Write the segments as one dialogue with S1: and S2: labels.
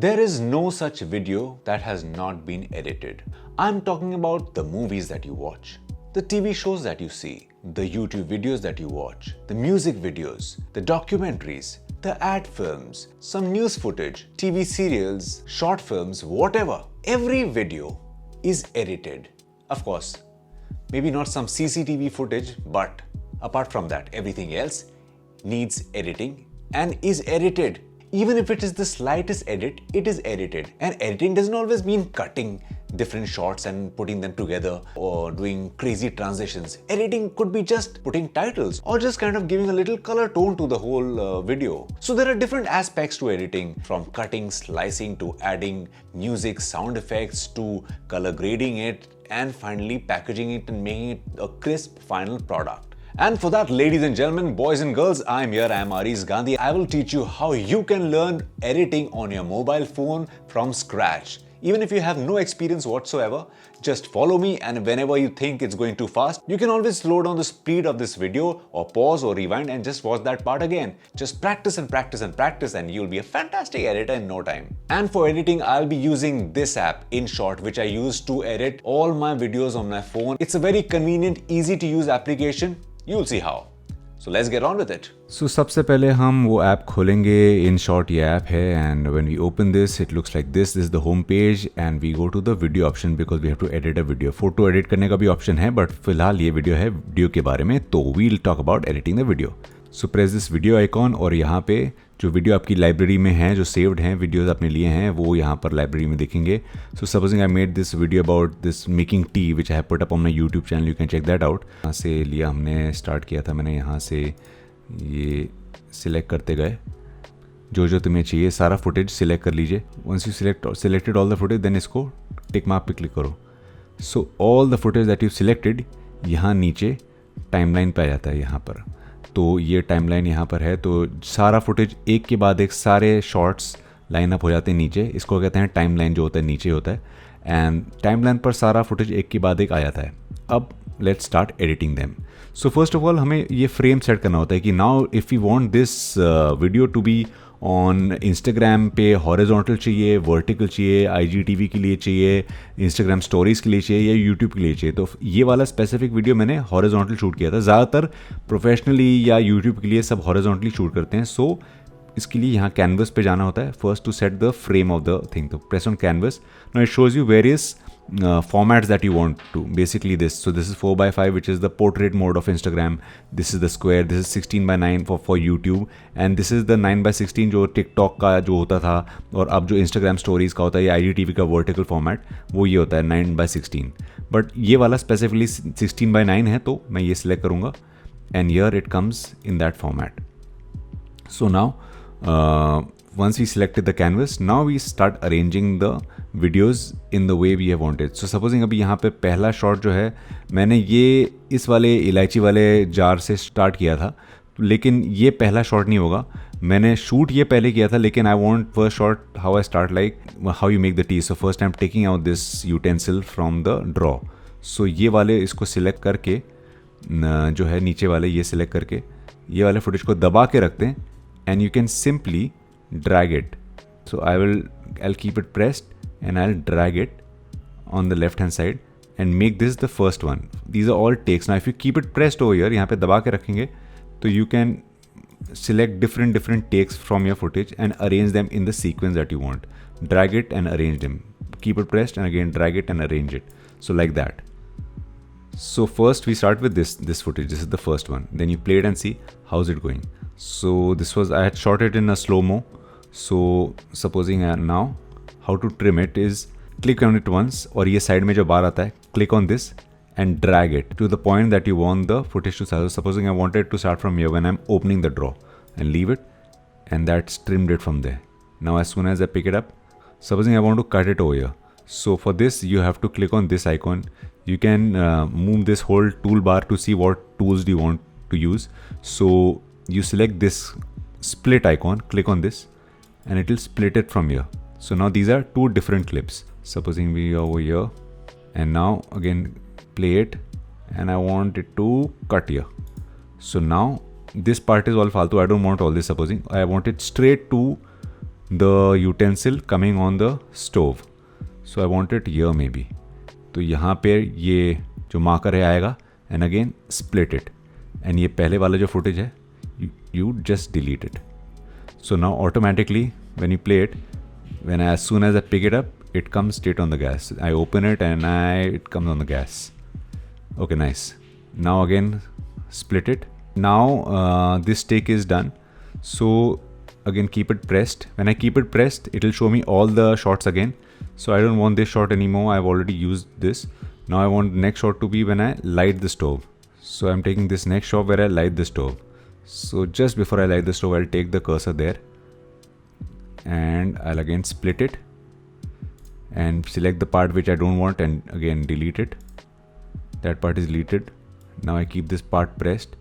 S1: There is no such video that has not been edited. I'm talking about the movies that you watch, the TV shows that you see, the YouTube videos that you watch, the music videos, the documentaries, the ad films, some news footage, TV serials, short films, whatever. Every video is edited. Of course, maybe not some CCTV footage, but apart from that, everything else needs editing and is edited. Even if it is the slightest edit, it is edited. And editing doesn't always mean cutting different shots and putting them together or doing crazy transitions. Editing could be just putting titles or just kind of giving a little color tone to the whole video. So there are different aspects to editing, from cutting, slicing, to adding music, sound effects, to color grading it, and finally packaging it and making it a crisp final product. And for that, ladies and gentlemen, boys and girls, I'm here, I'm Aris Gandhi. I will teach you how you can learn editing on your mobile phone from scratch. Even if you have no experience whatsoever, just follow me, and whenever you think it's going too fast, you can always slow down the speed of this video or pause or rewind and just watch that part again. Just practice and practice and practice and you'll be a fantastic editor in no time. And for editing, I'll be using this app, InShot, which I use to edit all my videos on my phone. It's a very convenient, easy to use application. You'll see how. So let's get on with it.
S2: So सबसे पहले हम वो app खोलेंगे. InShot ये app है, and when we open this, it looks like this. This is the home page, and we go to the video option because we have to edit a video. Photo edit करने का भी option है, but फिलहाल ये video है video के बारे में, तो we'll talk about editing the video. So press this video icon, और यहाँ पे जो वीडियो आपकी लाइब्रेरी में है, जो सेव्ड हैं वीडियोस आपने लिए हैं, वो यहाँ पर लाइब्रेरी में दिखेंगे. So supposing I made this video about this making tea which I have put up on my YouTube channel, you can check that out. यहाँ से लिया, हमने स्टार्ट किया था, मैंने यहाँ से ये सिलेक्ट करते गए जो जो तुम्हें चाहिए, सारा फुटेज सिलेक्ट कर लीजिए. Once you selected all the footage, then इसको टिक मार्क पे क्लिक करो. So all the footage that you selected यहाँ नीचे टाइमलाइन पे आ जाता है यहाँ पर. तो ये टाइमलाइन यहाँ पर है, तो सारा फुटेज एक के बाद एक सारे शॉट्स लाइन अप हो जाते हैं नीचे. इसको कहते हैं टाइमलाइन, जो होता है नीचे होता है, एंड टाइमलाइन पर सारा फुटेज एक के बाद एक आ जाता है. अब let's start editing them. So first of all हमें ये फ्रेम सेट करना होता है कि now if you want this video to be on Instagram पे हॉरिजॉन्टल चाहिए, वर्टिकल चाहिए, IGTV के लिए चाहिए, इंस्टाग्राम स्टोरीज़ के लिए चाहिए, या यूट्यूब के लिए चाहिए. तो ये वाला स्पेसिफिक वीडियो मैंने हॉरिजॉन्टल शूट किया था. ज़्यादातर प्रोफेशनली या यूट्यूब के लिए सब हॉरिजॉन्टली शूट करते हैं. सो इसके लिए यहाँ कैनवस पे जाना होता है first to set the frame of the thing. तो press on canvas. Now it shows you various formats that you want to, basically this. So this is 4:5, which is the portrait mode of Instagram. This is the square. This is 16:9 for YouTube, and this is the 9:16 जो TikTok का जो होता था, और अब जो Instagram stories का होता है, ये IGTV का vertical format, वो ये होता है 9:16. बट ये वाला specifically 16:9 है, तो मैं ये select करूँगा, and here it comes in that format. So now once we selected the canvas, now we start arranging the videos in the way we have wanted. So supposing अभी यहाँ पे पहला शॉट जो है, मैंने ये इस वाले इलायची वाले जार से स्टार्ट किया था, लेकिन ये पहला शॉट नहीं होगा. मैंने शूट ये पहले किया था, लेकिन I want first shot how I start, like how you make the tea. So first I am taking out this utensil from the drawer. So ये वाले इसको सिलेक्ट करके जो है नीचे वाले ये सिलेक्ट करके ये वाले फुटेज को दबा के रखते हैं, and you can simply drag it. So I'll keep it pressed and I'll drag it on the left hand side and make this the first one. These are all takes. Now if you keep it pressed over here, यहाँ पे दबा के रखेंगे, तो you can select different takes from your footage and arrange them in the sequence that you want. Drag it and arrange them. Keep it pressed and again drag it and arrange it. So like that. So first we start with this footage. This is the first one. Then you play it and see how's it going. So this was, I had shot it in a slow-mo. So supposing now how to trim it is click on it once, और ये side में जो बार आता है, click on this and drag it to the point that you want the footage to start. So supposing I wanted to start from here when I'm opening the draw, and leave it, and that's trimmed it from there. Now as soon as I pick it up, supposing I want to cut it over here. So for this you have to click on this icon. You can move this whole toolbar to see what tools do you want to use. So you select this split icon, click on this, and it will split it from here. So now these are two different clips. Supposing we are over here, and now again play it, and I want it to cut here. So now this part is all faltu. I don't want all this. Supposing I want it straight to the utensil coming on the stove. So I want it here maybe. तो यहाँ पे ये जो marker है आएगा and again split it. And ये पहले वाला जो footage है you just delete it. So now automatically when you play it, as soon as I pick it up, it comes straight on the gas. I open it and it comes on the gas. Okay, nice. Now again split it. Now this take is done. So again keep it pressed. When I keep it pressed, it will show me all the shots again. So I don't want this shot anymore. I've already used this. Now I want the next shot to be when I light the stove. So I'm taking this next shot where I light the stove. So just before I light the stove, I'll take the cursor there and I'll again split it and select the part which I don't want and again delete it. That part is deleted. Now I keep this part pressed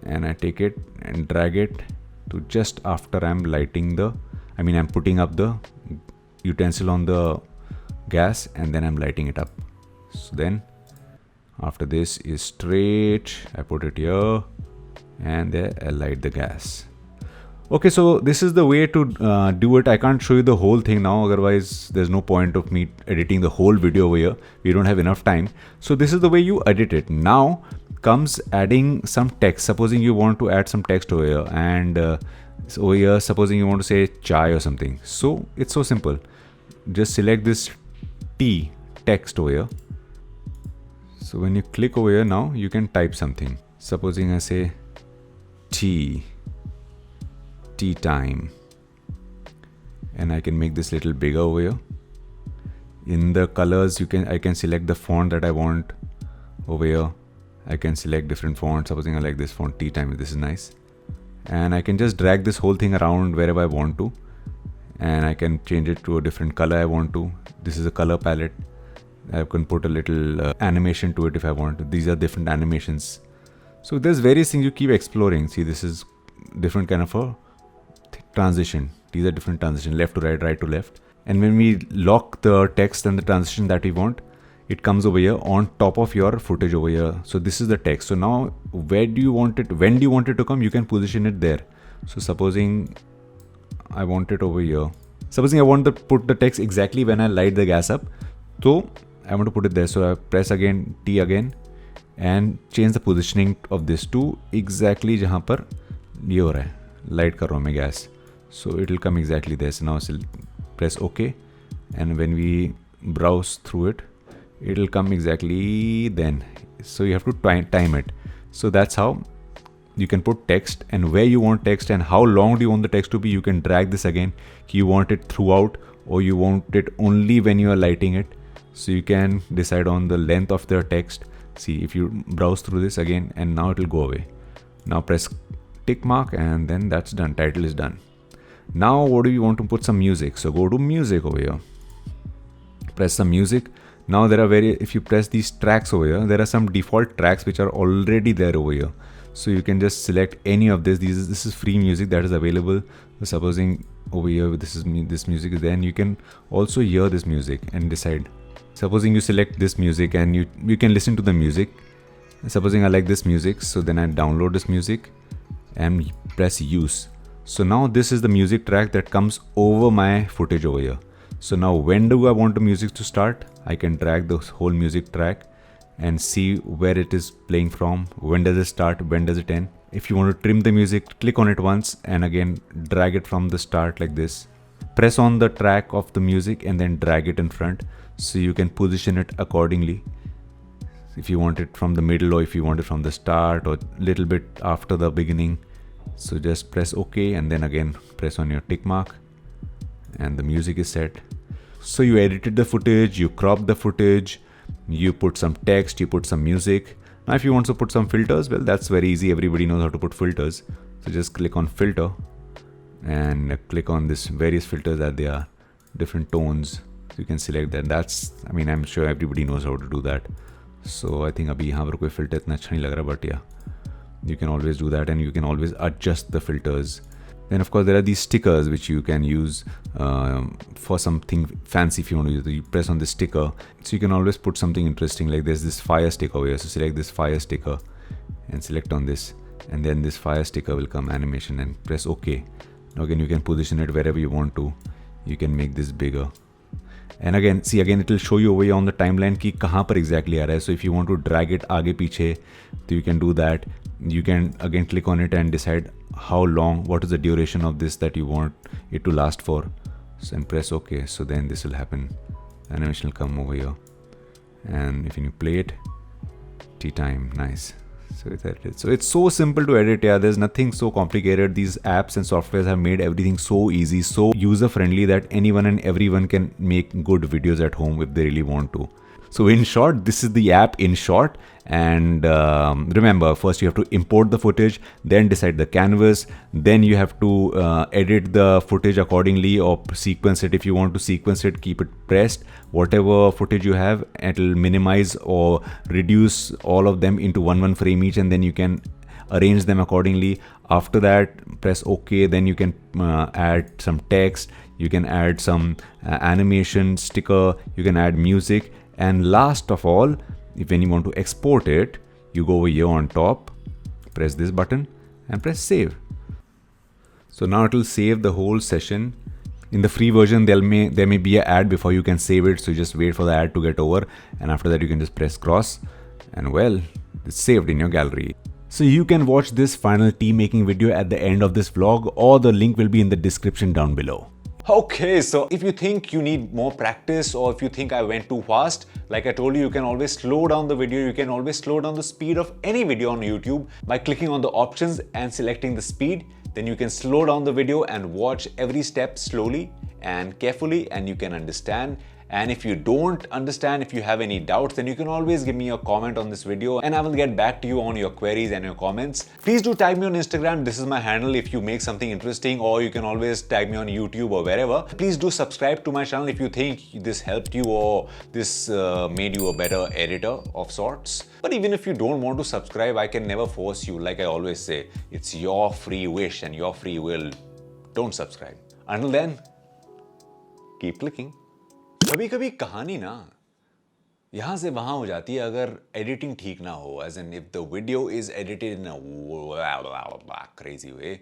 S2: and I take it and drag it to just after I'm putting up the utensil on the gas and then I'm lighting it up. So then after this is straight, I put it here and there I light the gas. Okay, so this is the way to do it. I can't show you the whole thing now, otherwise there's no point of me editing the whole video over here. We don't have enough time. So this is the way you edit it. Now comes adding some text. Supposing you want to add some text over here and over here, supposing you want to say chai or something. So it's so simple. Just select this T text over here. So when you click over here now, you can type something. Supposing I say tea time, and I can make this little bigger over here. In the colors, I can select the font that I want over here. I can select different fonts. Supposing I like this font, tea time, this is nice. And I can just drag this whole thing around wherever I want to, and I can change it to a different color I want to. This is a color palette. I can put a little animation to it if I want. These are different animations. So there's various things you keep exploring. See, this is different kind of a transition. These are different transition, left to right, right to left. And when we lock the text and the transition that we want, it comes over here on top of your footage over here. So this is the text. So now when do you want it to come? You can position it there. So supposing I want it over here. Supposing I want to put the text exactly when I light the gas up. So I want to put it there. So I press again T again and change the positioning of this to exactly जहाँ पर ये हो रहा है, light कर रहा हूँ मैं gas. So it will come exactly there. So now press OK, and when we browse through it, it will come exactly then. So you have to time it. So that's how you can put text, and where you want text and how long do you want the text to be. You can drag this again. You want it throughout or you want it only when you are lighting it. So you can decide on the length of the text. See, if you browse through this again, and now it will go away. Now press tick mark and then that's done. Title is done. Now what do you want to put? Some music. So go to music over here. Press some music. Now there are if you press these tracks over here, there are some default tracks which are already there over here. So you can just select any of this. This is free music that is available. Supposing over here this music is there, and you can also hear this music and decide. Supposing you select this music and you can listen to the music. Supposing I like this music, so then I download this music and press use. So now this is the music track that comes over my footage over here. So now when do I want the music to start? I can drag the whole music track and see where it is playing from. When does it start? When does it end? If you want to trim the music, click on it once and again drag it from the start like this. Press on the track of the music and then drag it in front, so you can position it accordingly. If you want it from the middle or if you want it from the start or little bit after the beginning. So just press OK and then again press on your tick mark and the music is set. So you edited the footage, you cropped the footage, you put some text, you put some music. Now if you want to put some filters, well, that's very easy. Everybody knows how to put filters. So just click on filter and click on this various filters that they are different tones. So you can select that. I'm sure everybody knows how to do that. So I think अभी यहाँ पर कोई filter इतना अच्छा नहीं लग रहा, but yeah, you can always do that and you can always adjust the filters. Then of course there are these stickers which you can use for something fancy. If you want to use it, you press on the sticker. So you can always put something interesting, like there's this fire sticker over here. So select this fire sticker and select on this, and then this fire sticker will come animation and press OK. Again, you can position it wherever you want to. You can make this bigger. And again, see, again, it will show you over here on the timeline कि कहाँ पर exactly आ रहा है. So if you want to drag it आगे पीछे, so you can do that. You can again click on it and decide how long, what is the duration of this that you want it to last for. So, and press OK. So then this will happen. Animation will come over here. And if you play it, tea time, nice. So it's edited. So it's so simple to edit. Yeah, there's nothing so complicated. These apps and softwares have made everything so easy, so user friendly that anyone and everyone can make good videos at home if they really want to. So in short, this is the app in short. And remember, first you have to import the footage, then decide the canvas, then you have to edit the footage accordingly or sequence it. If you want to sequence it, keep it pressed. Whatever footage you have, it'll minimize or reduce all of them into one frame each, and then you can arrange them accordingly. After that, press OK. Then you can add some text, you can add some animation, sticker, you can add music. And last of all, when you want to export it, you go over here on top, press this button and press save. So now it will save the whole session. In the free version, there may be an ad before you can save it. So just wait for the ad to get over. And after that, you can just press cross and well, it's saved in your gallery. So you can watch this final tea making video at the end of this vlog, or the link will be in the description down below.
S1: Okay, so if you think you need more practice, or if you think I went too fast, like I told you, you can always slow down the video. You can always slow down the speed of any video on YouTube by clicking on the options and selecting the speed. Then you can slow down the video and watch every step slowly and carefully, and you can understand. And if you don't understand, if you have any doubts, then you can always give me a comment on this video and I will get back to you on your queries and your comments. Please do tag me on Instagram. This is my handle if you make something interesting, or you can always tag me on YouTube or wherever. Please do subscribe to my channel if you think this helped you or this made you a better editor of sorts. But even if you don't want to subscribe, I can never force you. Like I always say, it's your free wish and your free will. Don't subscribe. Until then, keep clicking. कभी कभी कहानी ना यहाँ से वहाँ हो जाती है अगर एडिटिंग ठीक ना हो, as an if the video is edited in a crazy way.